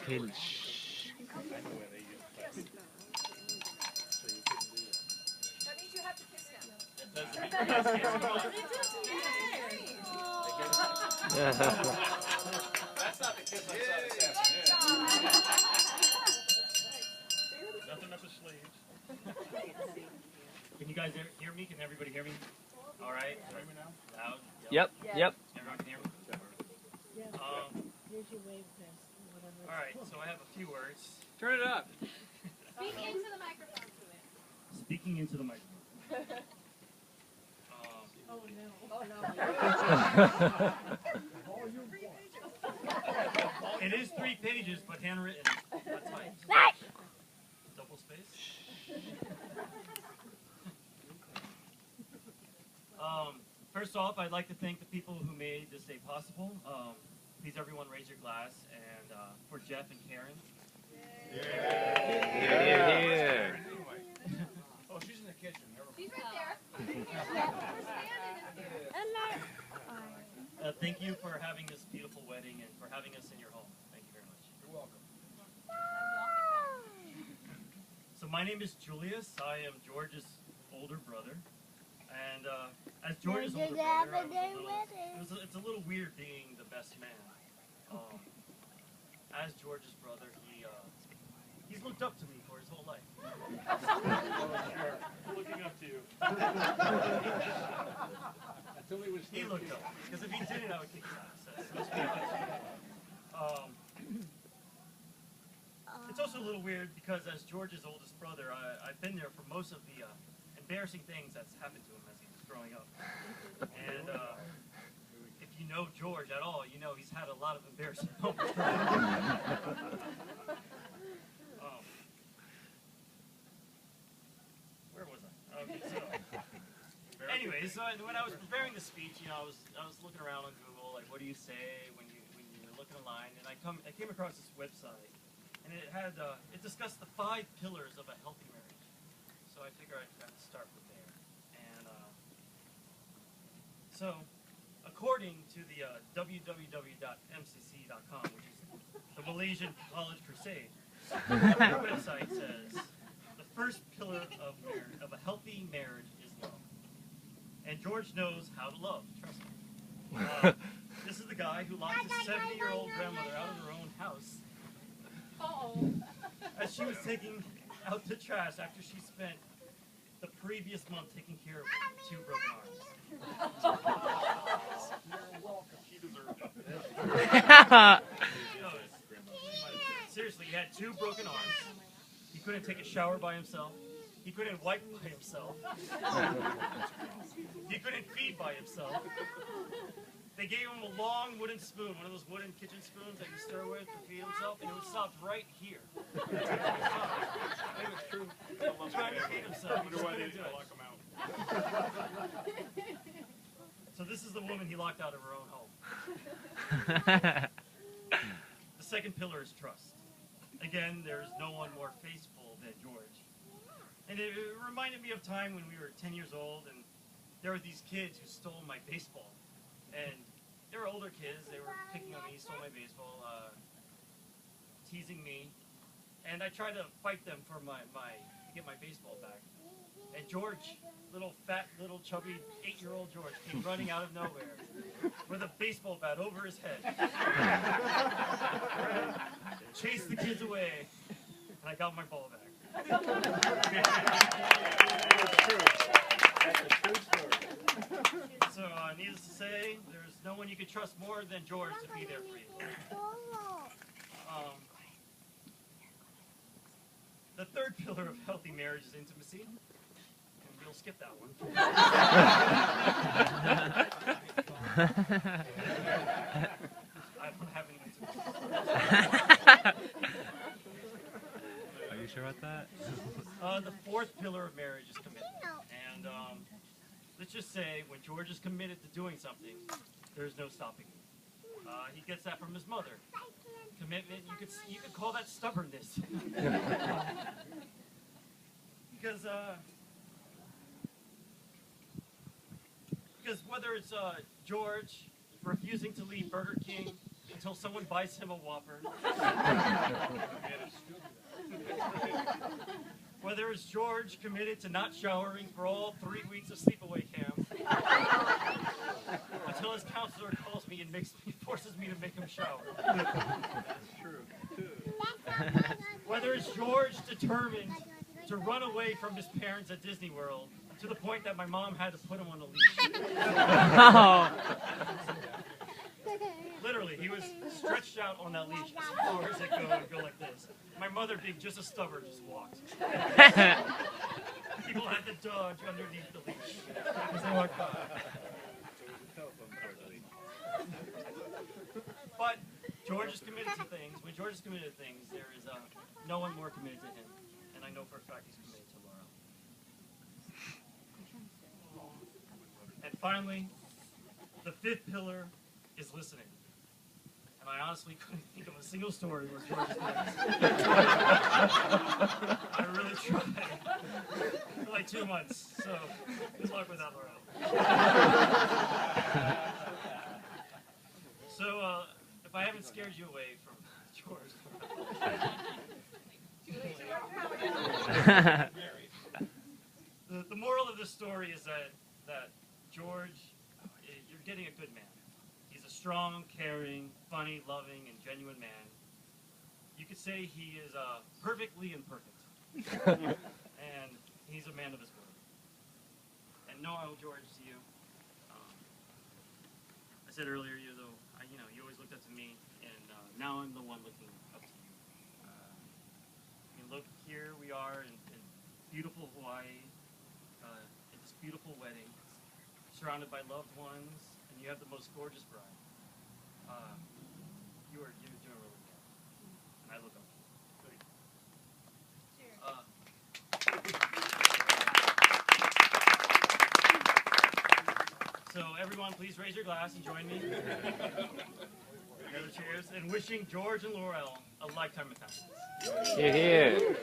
Pinch. That means you have to kiss him. That's not the kiss I saw this afternoon. Nothing up his sleeves. Can you guys hear me? Can everybody hear me? All right. Hear me now? Loud. Yep. Everyone can hear me? All right, so I have a few words. Turn it up. Speak into the microphone. Speaking into the microphone. It is 3 pages, but handwritten, not typed. Double space. First off, I'd like to thank the people who made this day possible. Please, everyone, raise your glass, and for Jeff and Karen. Yeah. Oh, she's in the kitchen. She's right there. Thank you for having this beautiful wedding and for having us in your home. Thank you very much. You're welcome. So my name is Julius. I am George's older brother. And as George's older brother, it's a little weird being the best man. As George's brother, he's looked up to me for his whole life. Looking up to you. Until he was He looked up. Because if he didn't, I would kick his ass. Let's be honest. It's also a little weird because as George's oldest brother, I've been there for most of the embarrassing things that's happened to him as he was growing up. And if you know George at all, you know he's had a lot of embarrassing moments. Where was I? Okay, so anyway, so when I was preparing the speech, I was looking around on Google, like, what do you say when you're looking online, and I came across this website, and it had it discussed the 5 pillars of a healthy marriage. So I figured I'd start with there, and so according to the www.mcc.com, which is the Malaysian College Crusade, the website says the first pillar of a healthy marriage is love. And George knows how to love, trust me. This is the guy who locked his 70-year-old grandmother out of her own house as she was taking out the trash after she spent the previous month taking care of 2 broken arms. You're welcome. She deserved it. Seriously, he had 2 broken arms. He couldn't take a shower by himself. He couldn't wipe by himself. He couldn't feed by himself. They gave him a long wooden spoon, one of those wooden kitchen spoons that you stir with to feed himself, and it would stop right here. Trying to feed himself. I wonder why they didn't lock him out. So this is the woman he locked out of her own home. The second pillar is trust. Again, there's no one more faithful than George. And it reminded me of a time when we were 10 years old, and there were these kids who stole my baseball. And they were older kids, they were picking on me, stole my baseball, teasing me. And I tried to fight them for to get my baseball back. And George, fat, chubby, 8-year-old George came running out of nowhere with a baseball bat over his head. Chased the kids away, and I got my ball back. That's a true story. So, needless to say, there's no one you can trust more than George to be there for you. The third pillar of healthy marriage is intimacy. And we'll skip that one. I don't have any intimacy. Are you sure about that? The fourth pillar of marriage is commitment. And let's just say when George is committed to doing something, there's no stopping him. He gets that from his mother. Commitment, you could call that stubbornness. Because whether it's George refusing to leave Burger King until someone buys him a Whopper. Whether it's George committed to not showering for all 3 weeks of sleepaway camp, until his counselor calls me and forces me to make him shower. That's true. Whether it's George determined to run away from his parents at Disney World to the point that my mom had to put him on a leash. Literally, he was stretched out on that leash as far as it would go like this. My mother, being just as stubborn, just walked. People had to dodge underneath the leash as they walked by. But George is committed to things. When George is committed to things, there is no one more committed to him. And I know for a fact he's committed to Laurel. And finally, the fifth pillar is listening. And I honestly couldn't think of a single story where George is committed. I really tried. For like 2 months. So good luck with that, Laurel. So, if I haven't scared you away from George, the moral of this story is that George, you're getting a good man. He's a strong, caring, funny, loving, and genuine man. You could say he is perfectly imperfect, and he's a man of his word. And no, George, to you. I said earlier, you always looked up to me, and now I'm the one looking up to you. Look, here we are in beautiful Hawaii, at this beautiful wedding, surrounded by loved ones, and you have the most gorgeous bride. You're doing really well, and I look up to you. So everyone, please raise your glass and join me. Together, cheers, and wishing George and Laurel a lifetime of happiness. Here, here.